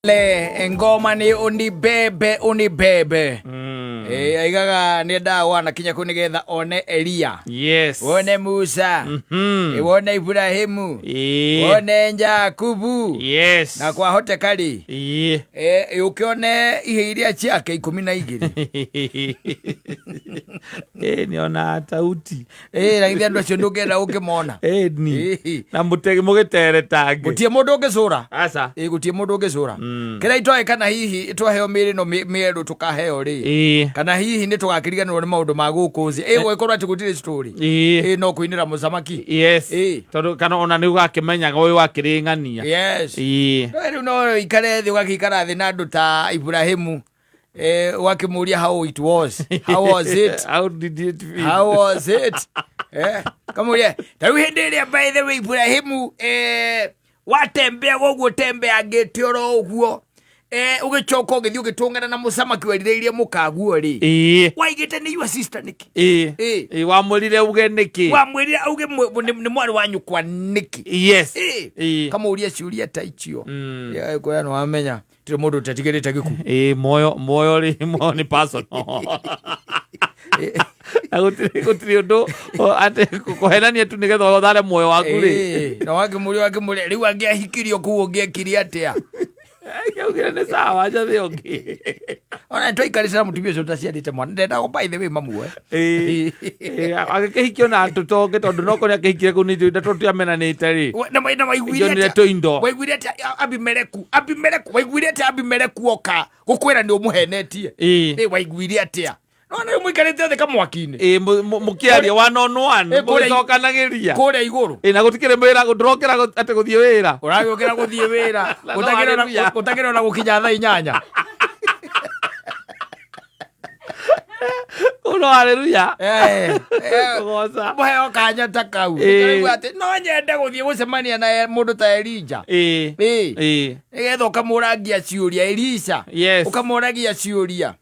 Le ngoma ni unibebe aigaga ni ndawa na kinya kunigetha one Elia, yes, one Musa, one Ibrahimu, one Jakubu, yes, na kwa hote kali ukione ihe iria ciake 12 niona tauti lakini andu acio ndungenda ukimona ni na mutege mugitere tangi gutie mundu ungicura asa gutie mundu ungicura kira itoe kana hihi twaheo miri no mieru tukaheo ri kana hihi ni tugakiriganirwo ni maundu ma guku zi gwikorwo ati gutire story no kuinira musamaki yes tondu kana ona ni ugakimenyaga uyu wakiringania yes no ikare thi ugakikara thi na andu ta Ibrahimu wakimuria how it was, how was it, how did it feel, how was it kamuria taru hindi iria by the way Ibrahimu watembea goguo tembea ngitioro uguo ugicoka ugithi ugitungana na musamaki werireirie mukaguo ri waigite ni your sister niki wamwirire uge niki wamwirire uge ni mwari wanyu kwa niki yes kama uria ciuria ta icio kwa no wamenya tire mundu tatigirite giku moyo ri mo ni person agutiri undu ate kuhenania tu nigetha uthare moyo waku ri na wakimuri riu angiahikirio kuo ngiekiri atia Kaya ni sawa aja thiongi ona twaikarisira mutumia ucio taciarite mwana ndenda go by the way mamu agikihikio na tutonge tondu no koria kihikire ku ni nda tutiamenanite ri na waiguire tuindo waiguire ati Abimeleku waiguire ati Abimeleku oka gukwira ni umuhenetie waiguire atia ona muikarite the kamwaki-ini mukiaria one on one mugicokanagiria kuria iguru na gutikire mwira ndurokira ati guthie wira uragiukira guthie wira utagira ona gukinya thaa 8 uno haleluya goza muheo kanya ta kau ati no nyende guthie gucemania na mundu ta Elija nigetha ukamuragia ciuria Elisha ukamuragia ciuria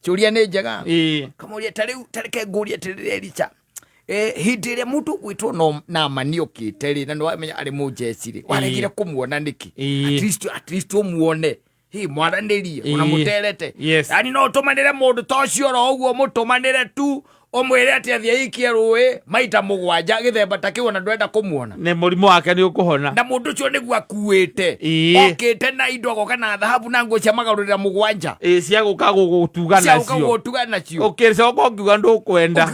ciuria ni njega kamuria tariu tareke nguria tirire Elisha hindi iria mundu gwitwo Naamani ukite ri na niwamenya ari mujeciri waregire kumuona niki at least umuone mwaranirie ona muterete yani no tumanire mundu tocio ro uguo mutumanire tu omwire ati athie ikie ruwe maita 7 githemba ta kiu na ndwenda kumuona ne murimu wake ni ukuhona na mundu ucio niguo akuite okite na indo goka na dhahabu na nguo cia magarurira 7 cia guka gutuga nacio cia guka gutuga nacio ukirisa ukiuga ndukwenda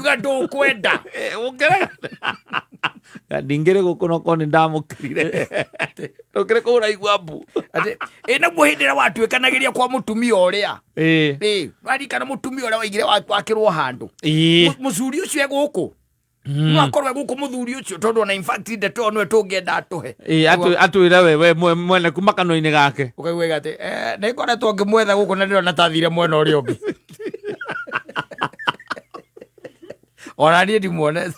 ukira ndingire gukuno koni ndamukirire ukire kura igwabu ati naguo hindira watuikanagiria kwa mutumia uria wari kana mutumia uria waigire wakirwo handu muthuri ucio guku mwakorwe guku muthuri ucio tondu na in fact ndeto no tungienda atuhe atwire wewe mwene kuma kano-ini gake ukaigwa ati nikoretwo ngimwetha guku na ndirona tathire mwena uria ungi ona ni ndimuone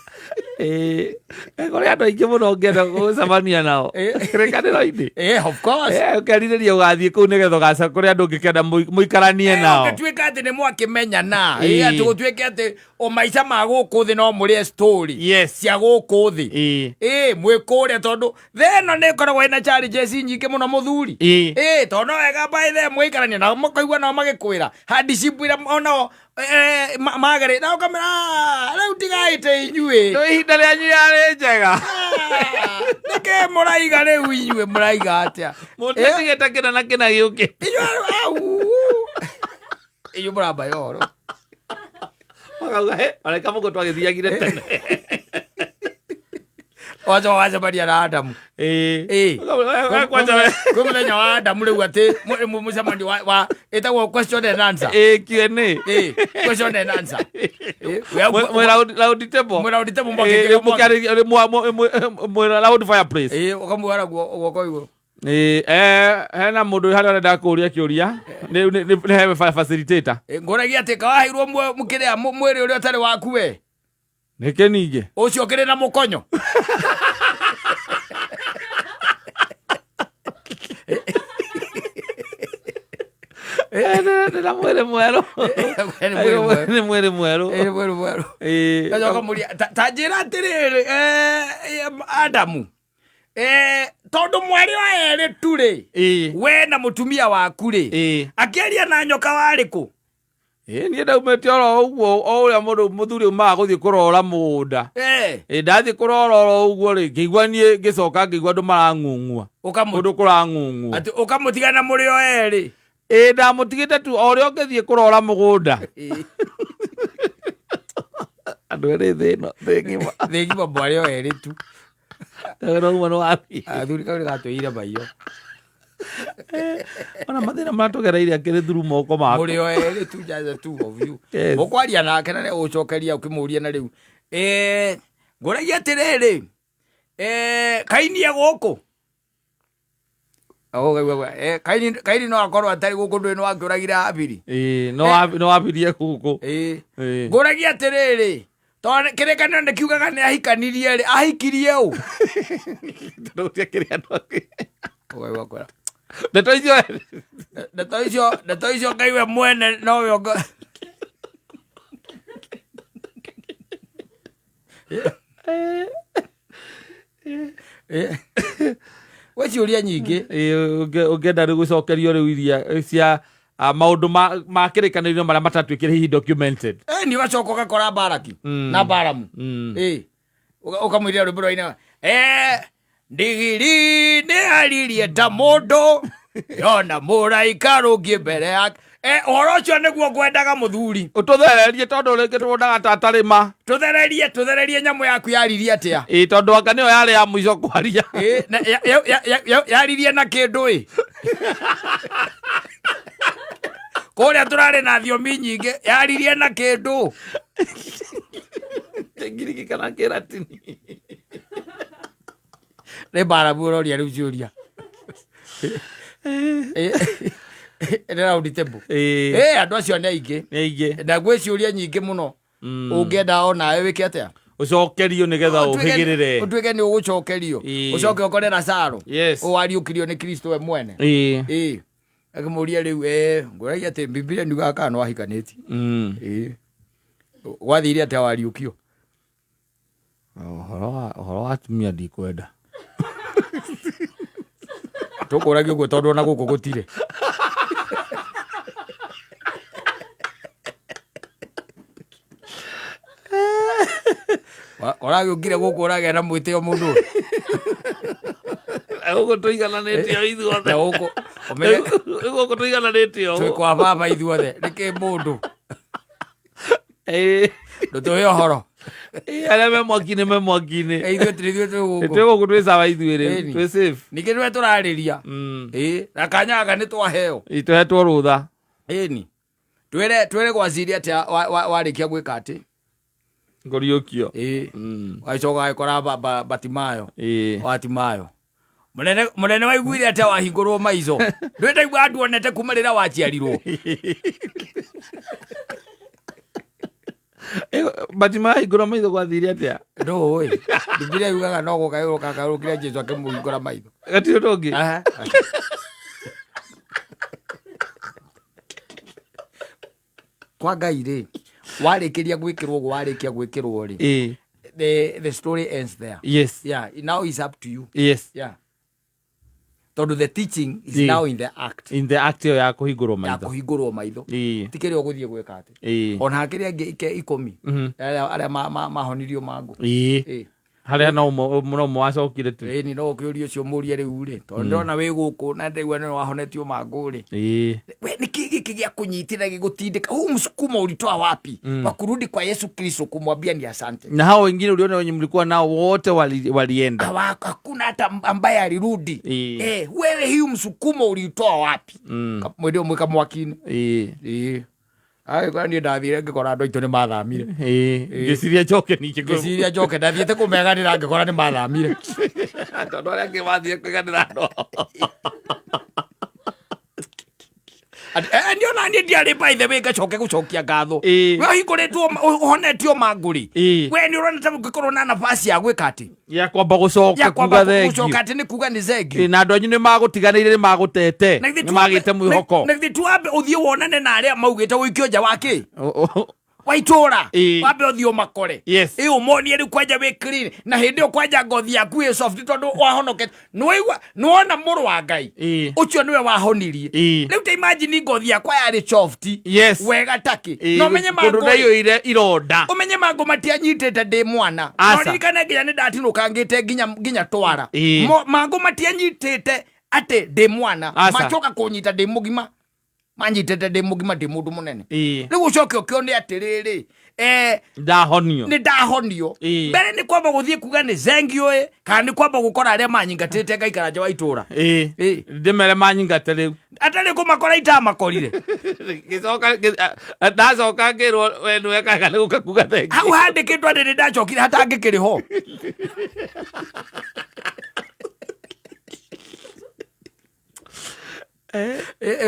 kore andu aingi muno ngenda gucemania nao kirikaniro-ini of course ukerireria ugathie kuu nigetha ugaca kuri andu ngikenda muikaranie nao ngituika ati ni mwakimenya na ati gutuike ati o maica ma guku thi no murie story cia guku thi mwikuria tondu theno ni koragwo ina challenges nyingi muno muthuri tondu wega by the muikarania na mukaigua na magikwira hadisipwira ono magare na ukamera riu tigaite inyue no ihinda rianyu yari njega nike muraiga riu inyue muraiga atia mundu tigeta kina na kina giuki iyo muramba yoro magauga areka mugo twagithiagire tene wacha baria na Adamu kwa muthenya wa Adamu riu ati mucemani wa etagwo question and answer Q&A question and answer loud table mwira loud fireplace ukamuara guoko iguru hena mundu haria arenda kuria kiuria ni he facilitator nguragia ati kawaheirwo mukiria mwiri uria utari waku we nike ninge ucio kiri na mukonyo na mwere mweru ni mwere mweru kajoka muria tajira atiriri Adamu tondu mwari wa eri tu ri we na mutumia waku ri akiaria na nyoka wariku ni ndaumete oro uguo o uria mundu muthuri umaga guthie kurora mugunda ndathie kurora oro uguo ri ngigua nie ngicoka ngigua andu marang'ung'ua kundu kurang'ung'ua ati ukamutigana muri o eri ndamutigite tu o ria ngithie kurora mugunda andu eri thino thingima mwari o eri tu no mwana wapi athuri kauri gatuire maio ona mathina matugereire akiri thuru moko mako muri o eri tu jaza tu of you ukwaria nake na ucokeria ukimuria na riu nguragia atiriri kainie guku kaini no akorwo atari guku ndui no akiuragira Habili no wabirie guku nguragia atiriri tondu kirikaniro ndikiugaga ni ahikanirie ri ahikirie u ndotia kiria ndoki owe wakora ndeto icio ngaiwe mwene no yo we ciuria nyingi ungenda ri gucokerio riu iria cia maundu ma kirikaniro maria matatuikire hihi documented ni ugacoka ugakora Baraki na Balamu ukamwirira rwimbo rwaina ndigiri ni aririe ta mundu yona muraika rungie mbere yake uhoro ucio niguo ngwendaga muthuri ututhererie tondu ringi tuonaga ta tarima tuthererie nyamu yaku yaririe atia tondu anga niyo yari ya mwico kwaria yaririe na kindu kuria turari na thiomi nyingi yaririe na kindu ngiriki kana kiratini ni Balamu uroria riu ciuria ndera uditebu andu acio ni aingi na ngwe ciuria nyingi muno ungienda ona we wike atia ucokerio nigetha uhigirire utuike ni ugucokerio ucoke ukore na Saro wariukirio ni Kristo we mwene akimuria riu nguragia ati Biblia ndiugaga kana no ahikaniti gwathire atia wariukio uhoro wa atumia ndikwenda tukuragia uguo tondu ona guku gutire oragiukire guku uragia na mwitio mundu guku tuigananitio ithuothe guku tuigananitio twi kwa baba ithuothe niki mundu ndutuhe uhoro aria me mwaki-ini ithuĩ twi guku twi sawa ithuĩ twi safe ningĩ nĩwe tũrarĩria na kanyaga nĩ twaheo tuhetwo rũtha ni twĩre gwaciria atĩa warĩkia gwĩka atĩ ngoriũkio waicoka agĩkora Batimayo mũnene waiguire atĩa wahingũrwo maico ndwĩtaigua andũ onete kuma rĩrĩa waciarirwo Batimayo ahingũra maitho gwathire atia ndũĩ Biblia yugaga no gũkayũrũkire Jesũ akĩmũhingũra maitho gatirĩ ũndũ ũngĩ kwa Ngai rĩ warĩkĩria gwĩkĩrwo ũguo warĩkia gwĩkĩrwo rĩ the story ends there now it's up to you tondu the teaching is now in the act ya kuhingurwo maitho tikiri uguthie gweka ati ona hakiri angi 10 aria mahonirio mangu haria no mwacokire tu ni no ukiurio cio murie riu ri tondu ndona wi guku na ndigwa ni wahonetio mangu ri we ni kiki gia kunyitira gigutindika huu msukuma ulitoa wapi wa kurudi kwa Yesu Kristo kumwambia ni asante na hao wengine uliona wenye mlikuwa nao wote walienda hakuna hata ambaye alirudi wewe hiyo msukuma ulitoa wapi mwende umweka mwakini kwa ni ndathire ngikora andu aitu ni mathamire ngiciria njoke ndathiete kumeganira ngikora ni mathamire tondu aria angi mathire kwiganira andu ndiona ni ndiari baithe we ngacoke gucokia ngatho we hinguritwo uhonetio manguri we ni urona ta ngikorwo na nafasi ya gwika ati ya kwamba gucoka kuga thengio ati ni kuga ni zengi na andu anyu ni magutiganiire ni magutete ni magite mwihoko na thitu ambe uthie wonane na aria maugite wikio nja wake Waitora wambe uthio makore umonie riu kwanja wi clean na hindi kwanja ngothi yaku ĩ soft tondu wahonokete nuona muru wa Ngai ucio niwe wahonirie riu ta imagine ngothi yakwa yari soft wega taki no menye mangu ire ironda umenye mangu matianyitite ndi mwana no ririkane nginya ni ndatinukangite nginya twara mangu matianyitite ate ndi mwana macoka kunyita ndi mugima manyitete ndi mugima ndi mundu munene riu ucoke ukio ni atiriri ndahonio mbere ni kwamba guthie kuga ni zengio kana ni kwamba gukora aria manyingatite ngaikara nja wa itura ndimere manyingate riu atari kumakora itamakorire ndacoka ngirwo we niwe kaga ni gukakuga thengi hau handikitwo ati ni ndacokire hatangikiriho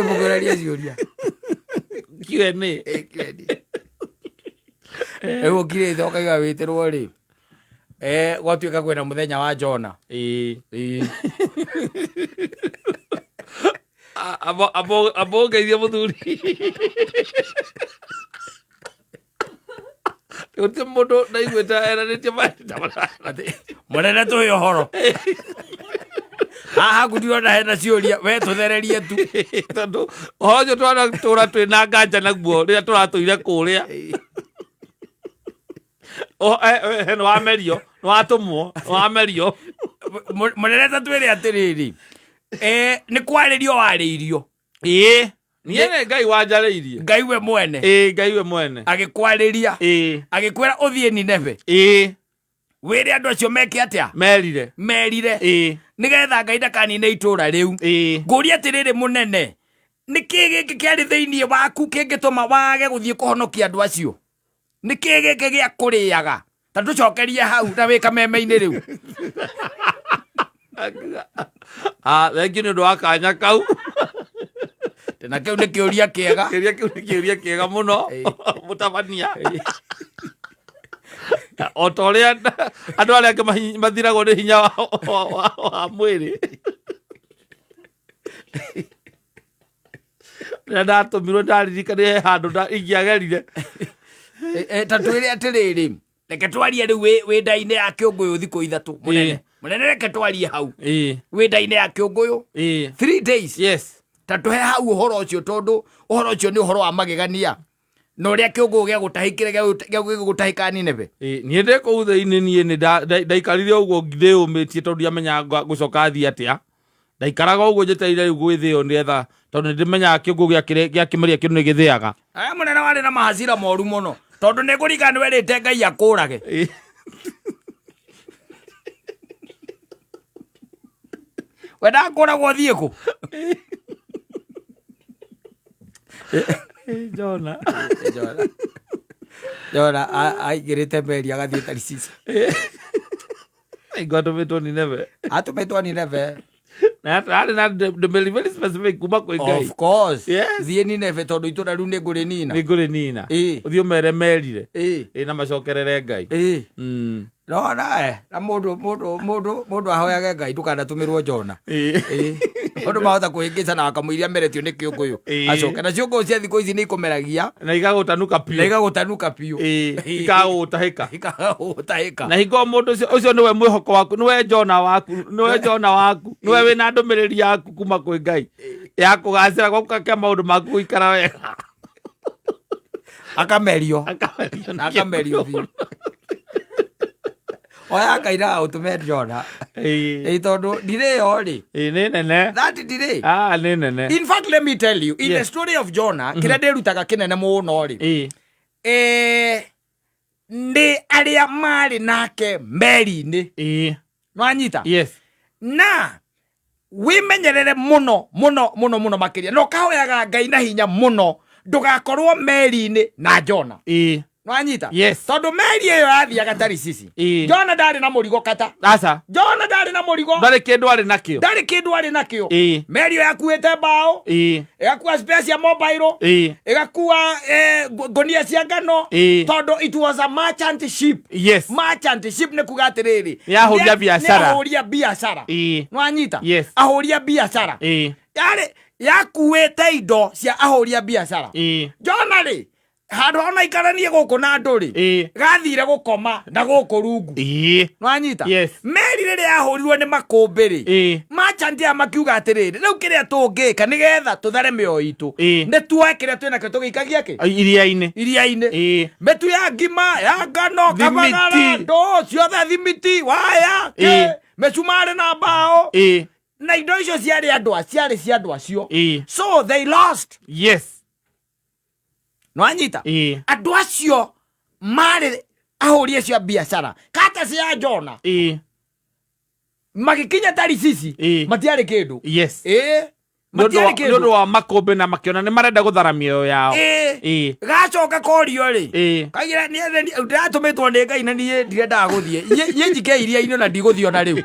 mugereria ciuria Q&A ego kire ithokaga witirwo ri gwatuika kwina muthenya wa Jona abo ngeithia muthuri uti mundu ndaiguita eranitie munene tuyo horo haha gutirona hena ciuria we tuthererie tu tondu hojo twana twina nganja naguo riria turatuire kuria no amerio no atumwo no amerio munene tatwire atiriri ni kwaririo waririo niene Ngai wanjariirie Ngai we mwene Ngai we mwene agikwariria agikwira uthie Nineve wire andu acio meke atia merire nigetha Ngai ndakanine itura riu nguria atiriri munene niki giki kiari thiini waku kingituma wage guthie kuhonokia andu acio niki giki gia kuriaga tandu cokerie hau na wika meme-ini riu thengi ni undu wa kanya kau tena kiu ni kiuria kiega kiuria muno mutabania otoria andu aria angi mathiragwo ni hinya wa mwiri ndatumirwo ndaririkane handu ingiagerire tatwire atiriri reke twarie riu wi nda-ini ya kiunguyu thiku ithatu munene reke twarie hau wi nda-ini ya kiunguyu 3 days tatuhe hau uhoro ucio tondu uhoro ucio ni uhoro wa magegania no uria kiunguyu gia gutahikire gia gutahika Nineve nie ndi kuu thiini nie ni ndaikarire uguo ngithiumitie tondu ndiamenya gucoka thii atia ndaikaraga uguo njetereire riu gwithio nietha tondu ndimenyaga kiunguyu giakimeria kindu ni githiaga munene wari na mahacira moru muno tondu ni kurika ni werite Ngai akurage we ndakuragwo thie ku Jona aigirite meri agathie Tarisisi atumetwo Nineve na na very specific kuma kwi Ngai of course thie Nineve tondu itura riu ni nguri nina uthio mere merire na macokerere Ngai no na mundu ahoyage Ngai ndukanatumĩrwo Jona undu mahota kuhingica na akamuiria meretio ni kiunguyu acoke na ciunguyu cia thiku ici ni ikumeragia na igagutanuka piu ikagutahika na hingo mundu ucio niwe mwihoko waku niwe Jona waku niwe wina ndumiriri yaku kuma kwi Ngai ya kugacira gwaku kia maundu maku guikara wega akamerio oya kaira utume Jona tondu ndireyo ri ni nene that delay ni nene. In fact, let me tell you, in the story of Jonah kira ndirutaga kinene muno ri ndi aria mari nake meri-ini nwanyita na wimenyerere muno makiria no kahoyaga Ngai na hinya muno ndugakorwo meri-ini na Jona nwanyita tondu meri iyo yathiaga Tarisisi Jona ndari na murigo kata Jona ndari na murigo ndari kindu ari nakio meri iyo yakuite mbao igakua space ya mobile igakua ngonia cia ngano tondu it was a merchant ship ni kuga atiriri yahuria biashara nwanyita ahuria biashara yari yakuite indo cia ahuria biashara Jona ri handu ona ikaranie guku na nduri gathire gukoma na guku rungu nwanyita meri riria yahurirwo ni makumbi ri machandia makiuga atiriri riu kiria tungika nigetha tuthare mioyo itu ni tuoe kiria twina kio tugikagia ki iria-ini metu ya ngima ya ngano kabagara ndo ciothe thimiti waya mecumari na mbao na indo icio ciari cia andu acio so they lost nwanyita andu acio mari ahuri acio biashara kata cia Jona magikinya Tarisisi matiari kindu nondu wa makumbi na makiona ni marenda guthara mioyo yao gacoka korio ri kagira ni ndatumitwo ni Ngai na nie ndirenda guthie ye njike iria-ini na ndiguthio na riu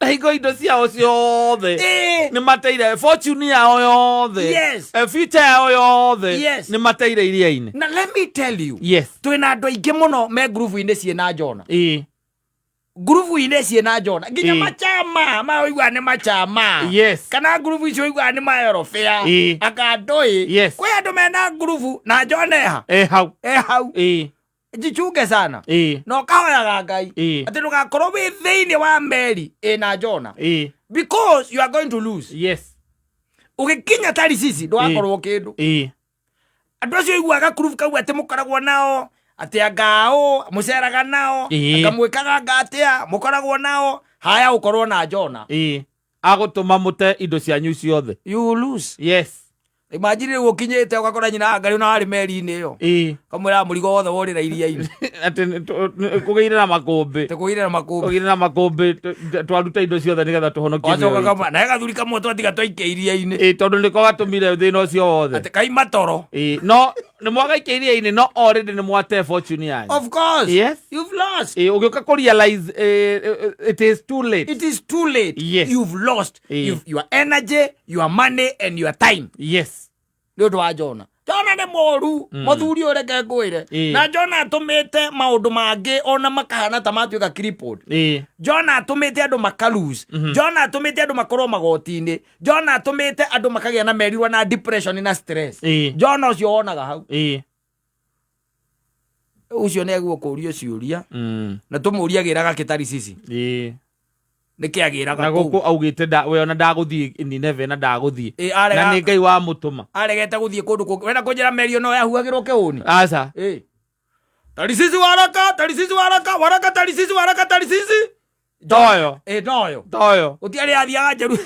Higo indo ciao ciothe ni mateire fortune yao yothe future yao yothe ni mateire iria-ini. Na let me tell you, twina andu aingi muno me groove-ini ciena Jona groove-ini ciena Jona nginya machama maigua ni machama kana groove icio igua ni mayorofea akandoi kwi andu mena groove na Jona hau jichunge sana no kahoyaga Ngai ati ndugakorwo wi thiini wa meri na Jona because you are going to lose ugikinya Tarisisi ndugakorwo kindu andu acio iguaga groove kau ati mukoragwo nao ati angao muceraga nao akamwikaga ngatia mukoragwo nao haya ukorwo na Jona agutuma mute indo cianyu ciothe you lose imagine ukinyite ugakora nyina ngari na ari meri-ini iyo kamwira murigo wothe worira iria-ini ati kugeire na makumbi twaruta indo ciothe nigetha tuhonokie wacoka kama na gathuri kamwe twatiga twaike iria-ini tondu niko gatumire thina ucio wothe ati kai matoro no ni mwagaike iria-ini no already ni mwate fortune yanyu of course you've lost ugiuka ku realize it is too late you've lost your energy, your money and your time ni undu wa Jona ni moru muthuri ureke ngwire na Jona atumite maundu mangi ona makahana ta matuika crippled Jona atumite andu makalose Jona atumite andu makorwo magoti-ini Jona atumite andu makagia na merirwa na depression na stress Jona ucio wonaga hau ucio ni aguo kurio ciuria na tumuriagiraga Tarisisi nikiagiraga na guku augite we ona ndaguthie Nineve na ndaguthie na ni Ngai wa mutuma aregete guthie kundu wena kunjira merio no yahuagirwo kiuni aca Tarisisi waraka Tarisisi doyo utiari athiaga Jeru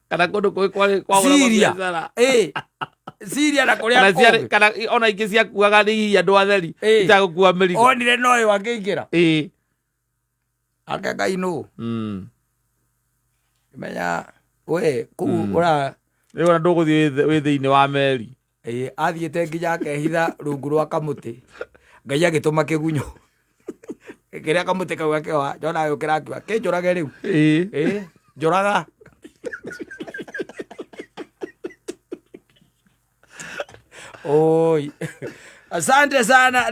kana kundu kwa Syria na kuria kana ona ingi cia kuaga ni andu atheri itagukua mirigo onire noyo akingira aka Ngai no menya we ku ura riu nduguthie wi thiini wa meri athiete nginya akehitha rungu rwa kamuti Ngai agituma kigunyo kiria kamuti kau akewa Jona ayukira akiwa kinjurage riu njuraga oi asante sana.